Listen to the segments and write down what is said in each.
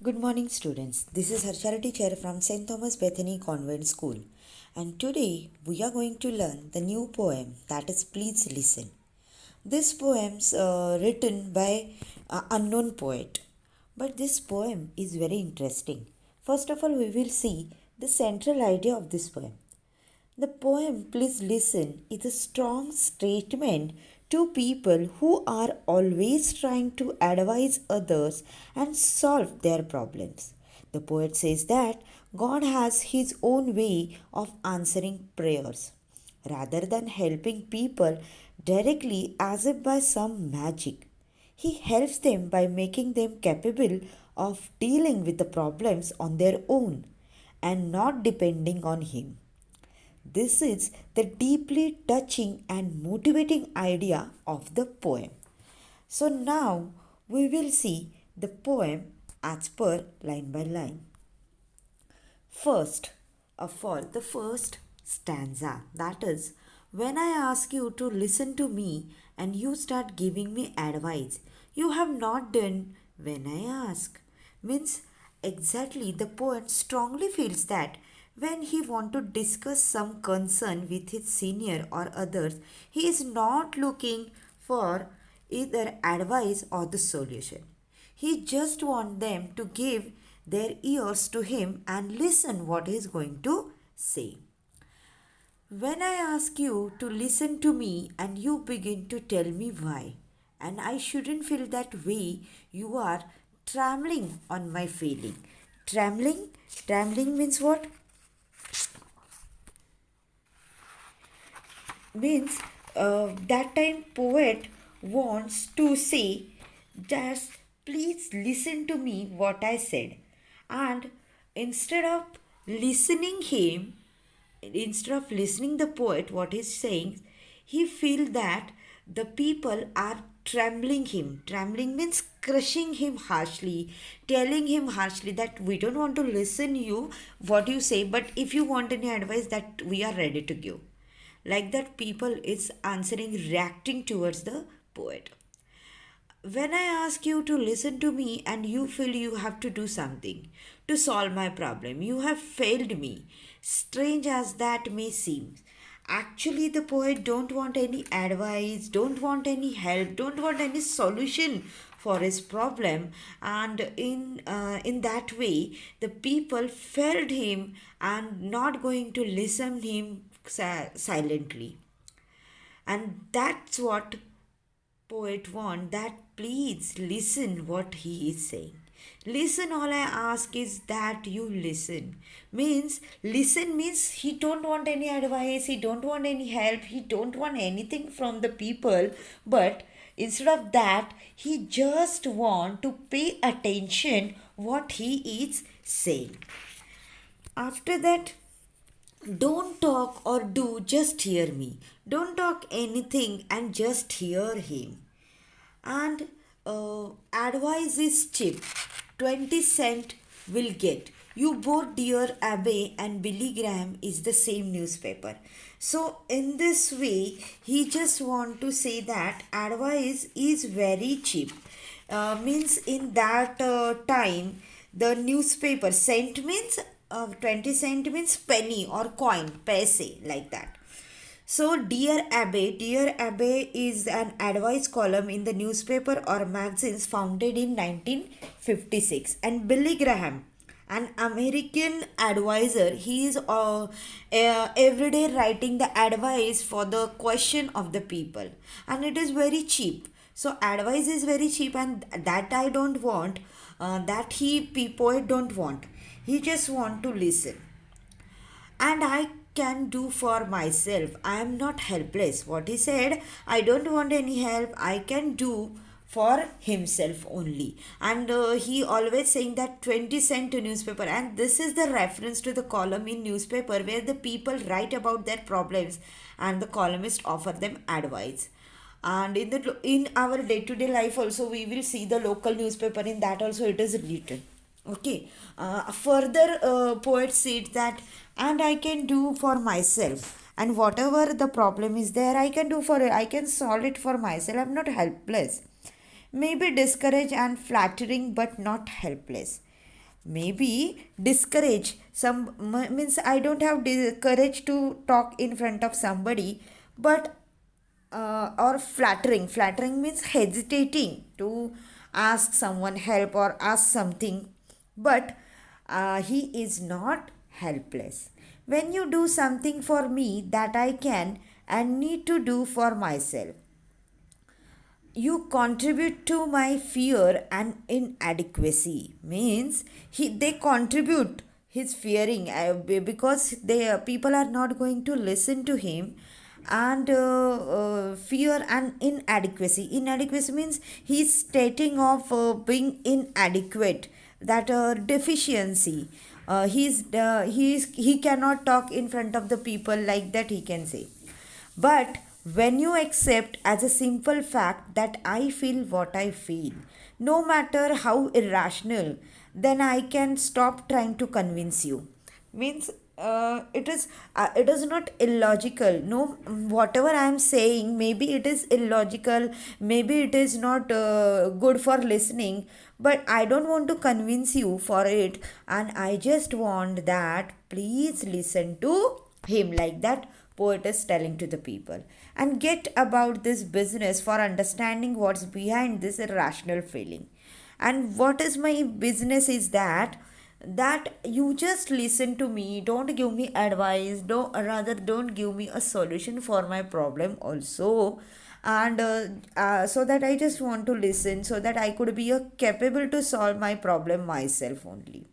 Good morning, students. This is Harcharity Chair from St. Thomas Bethany Convent School, and today we are going to learn the new poem that is Please Listen. This poem's written by an unknown poet, but this poem is very interesting. First of all, we will see the central idea of this poem. The poem Please Listen is a strong statement to people who are always trying to advise others and solve their problems. The poet says that God has his own way of answering prayers. Rather than helping people directly as if by some magic, he helps them by making them capable of dealing with the problems on their own and not depending on him. This is the deeply touching and motivating idea of the poem. So now we will see the poem as per line by line. First of all, the first stanza, that is, when I ask you to listen to me and you start giving me advice, you have not done when I ask. Means exactly the poet strongly feels that when he want to discuss some concern with his senior or others, he is not looking for either advice or the solution. He just want them to give their ears to him and listen what he is going to say. When I ask you to listen to me and you begin to tell me why, and I shouldn't feel that way, you are trembling on my feeling. Trembling? Trembling means what? Means that time poet wants to say just please listen to me what I said, and instead of listening him, instead of listening the poet what he's saying, he feel that the people are trembling him. Trembling means crushing him harshly, telling him harshly that we don't want to listen you what you say, but if you want any advice that we are ready to give. Like that people is answering, reacting towards the poet. When I ask you to listen to me and you feel you have to do something to solve my problem, you have failed me. Strange as that may seem. Actually, the poet don't want any advice, don't want any help, don't want any solution for his problem, and in that way, the people failed him and not going to listen him silently. And that's what poet want, that please listen what he is saying. Listen, all I ask is that you listen. Means listen means he don't want any advice, he don't want any help, he don't want anything from the people, but instead of that he just want to pay attention what he is saying. After that, don't talk or do, just hear me. Don't talk anything and just hear him. And advice is cheap. 20 cent will get. You both Dear Abbe and Billy Graham is the same newspaper. So in this way, he just want to say that advice is very cheap. Means in that time, the newspaper cent means 20 cent means penny or coin, paise, like that. So, Dear Abbe is an advice column in the newspaper or magazines founded in 1956. And Billy Graham, an American advisor, he is every day writing the advice for the question of the people, and it is very cheap. So, advice is very cheap, and that I don't want. That poet don't want. He just want to listen, and I can do for myself. I am not helpless. What he said, I don't want any help. I can do for himself only. And he always saying that 20 cent to newspaper, and this is the reference to the column in newspaper where the people write about their problems and the columnist offer them advice. And in our day to day life also we will see the local newspaper, in that also it is written. Okay. Further, poet said that, and I can do for myself, and whatever the problem is there, I can do for it. I can solve it for myself. I'm not helpless. Maybe discouraged and flattering, but not helpless. maybe discourage some means I don't have courage to talk in front of somebody, but or flattering means hesitating to ask someone help or ask something, but he is not helpless. When you do something for me that I can and need to do for myself, you contribute to my fear and inadequacy. Means they contribute his fearing, because they people are not going to listen to him, and fear and inadequacy means he's stating of being inadequate, that deficiency. He cannot talk in front of the people, like that he can say. But when you accept as a simple fact that I feel what I feel, no matter how irrational, then I can stop trying to convince you. Means it is not illogical. No, whatever I am saying, maybe it is illogical, maybe it is not good for listening, but I don't want to convince you for it, and I just want that please listen to him, like that poet is telling to the people, and get about this business for understanding what's behind this irrational feeling. And what is my business is that you just listen to me, don't give me advice, don't give me a solution for my problem also. And so that I just want to listen, so that I could be capable to solve my problem myself only.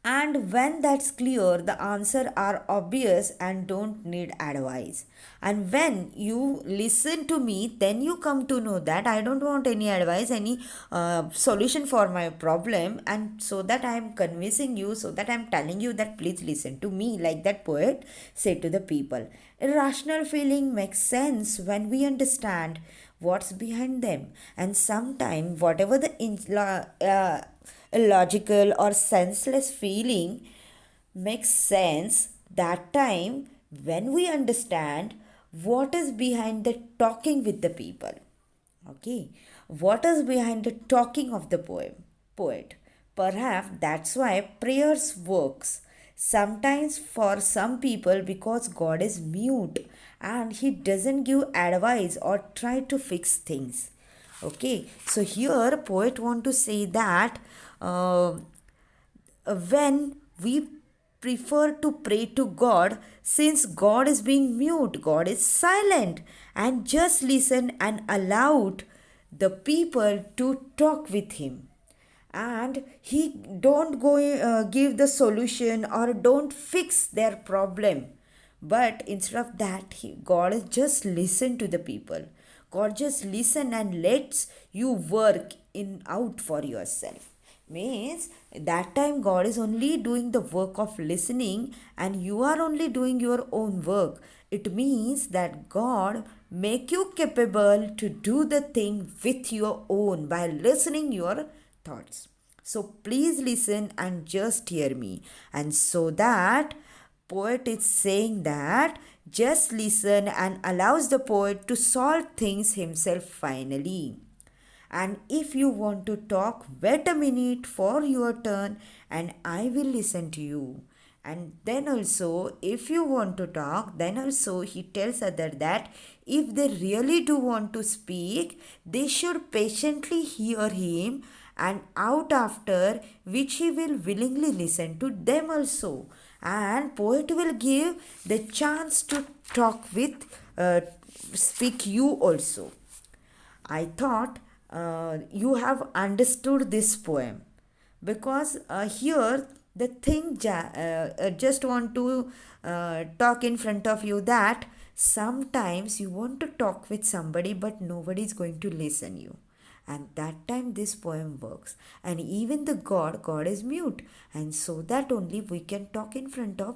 And when that's clear, the answer are obvious and don't need advice. And when you listen to me, then you come to know that I don't want any advice, any solution for my problem. And so that I am convincing you, so that I am telling you that please listen to me, like that poet said to the people. Irrational feeling makes sense when we understand what's behind them. And sometimes, whatever the illogical or senseless feeling makes sense that time when we understand what is behind the talking with the people. Okay, what is behind the talking of the poet? Perhaps that's why prayers works sometimes for some people, because God is mute and he doesn't give advice or try to fix things. Okay, so here poet want to say that uh, when we prefer to pray to God, since God is being mute, God is silent, and just listen and allowed the people to talk with him. And he don't go give the solution or don't fix their problem, but instead of that, God is just listen to the people. God just listen and lets you work in out for yourself. Means that time God is only doing the work of listening and you are only doing your own work. It means that God make you capable to do the thing with your own by listening your thoughts. So please listen and just hear me. And so that poet is saying that just listen and allows the poet to solve things himself finally. And if you want to talk, wait a minute for your turn and I will listen to you. And then also, if you want to talk, then also he tells other that if they really do want to speak, they should patiently hear him and out after which he will willingly listen to them also. And poet will give the chance to talk with, speak you also. I thought you have understood this poem, because here the thing just want to talk in front of you that sometimes you want to talk with somebody but nobody is going to listen you, and that time this poem works. And even the God is mute, and so that only we can talk in front of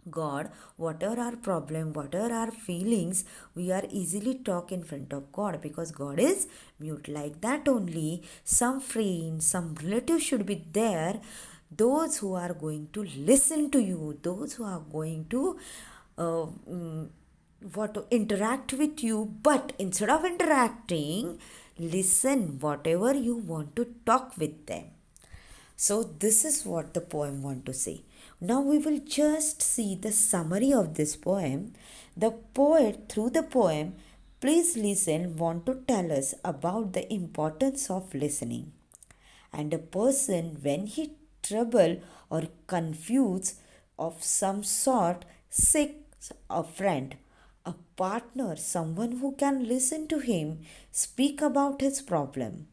God, whatever our problem, whatever our feelings, we are easily talk in front of God, because God is mute. Like that only, some friends, some relatives should be there, those who are going to listen to you, those who are going to uh, mm, interact with you. But instead of interacting, listen whatever you want to talk with them. So this is what the poem want to say. Now we will just see the summary of this poem. The poet through the poem, please listen, want to tell us about the importance of listening. And a person when he trouble or confused of some sort seeks a friend, a partner, someone who can listen to him speak about his problem.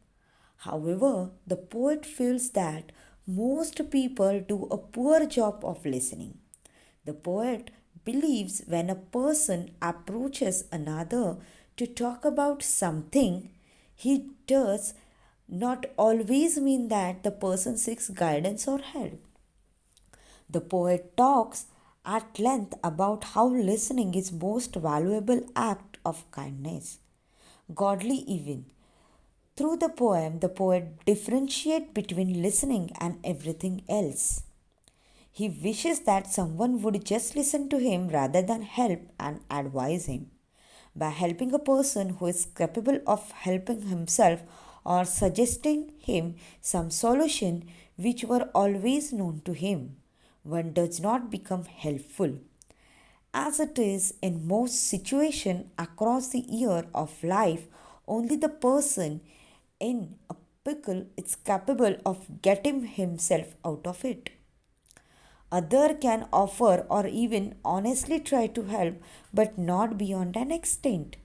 However, the poet feels that most people do a poor job of listening. The poet believes when a person approaches another to talk about something, he does not always mean that the person seeks guidance or help. The poet talks at length about how listening is most valuable act of kindness, godly even. Through the poem, the poet differentiates between listening and everything else. He wishes that someone would just listen to him rather than help and advise him. By helping a person who is capable of helping himself or suggesting him some solution which were always known to him, one does not become helpful. As it is in most situations across the year of life, only the person in a pickle is capable of getting himself out of it. Other can offer or even honestly try to help, but not beyond an extent.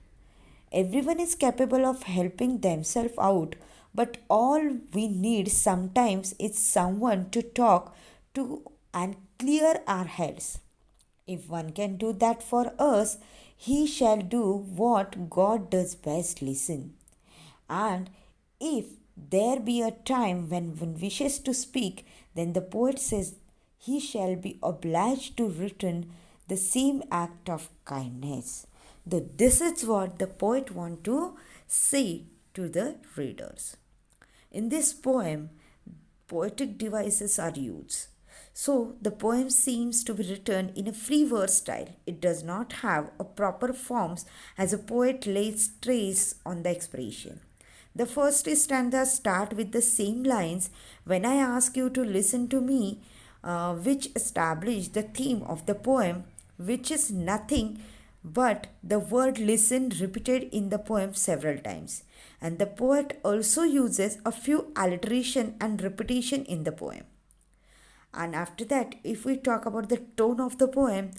Everyone is capable of helping themselves out, but all we need sometimes is someone to talk to and clear our heads. If one can do that for us, he shall do what God does best, listen. And if there be a time when one wishes to speak, then the poet says he shall be obliged to return the same act of kindness. This is what the poet want to say to the readers. In this poem, poetic devices are used. So the poem seems to be written in a free verse style. It does not have a proper forms as a poet lays stress on the expression. The first stanza start with the same lines, when I ask you to listen to me, which establish the theme of the poem, which is nothing but the word listen repeated in the poem several times. And the poet also uses a few alliteration and repetition in the poem. And after that, if we talk about the tone of the poem,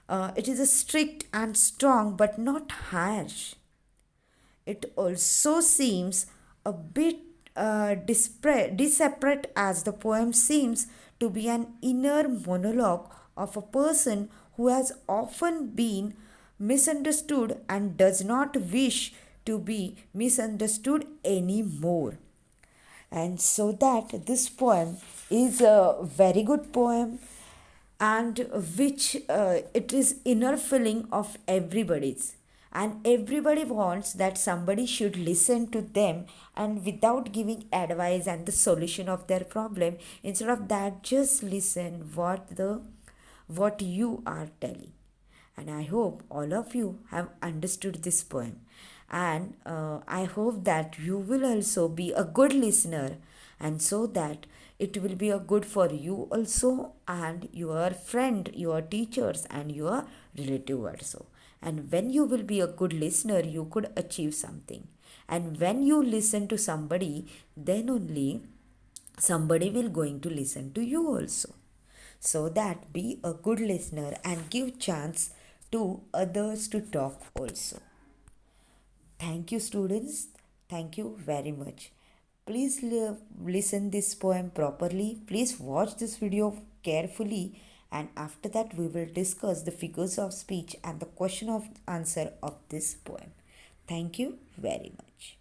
it is a strict and strong but not harsh. It also seems a bit disparate as the poem seems to be an inner monologue of a person who has often been misunderstood and does not wish to be misunderstood anymore. And so that this poem is a very good poem, and which it is inner feeling of everybody's, and everybody wants that somebody should listen to them and without giving advice and the solution of their problem. Instead of that, just listen what you are telling. And I hope all of you have understood this poem. And I hope that you will also be a good listener, and so that it will be a good for you also and your friend, your teachers, and your relative also. And when you will be a good listener, you could achieve something. And when you listen to somebody, then only somebody will going to listen to you also. So that be a good listener and give chance to others to talk also. Thank you, students. Thank you very much. Please listen this poem properly. Please watch this video carefully, and after that we will discuss the figures of speech and the question of answer of this poem. Thank you very much.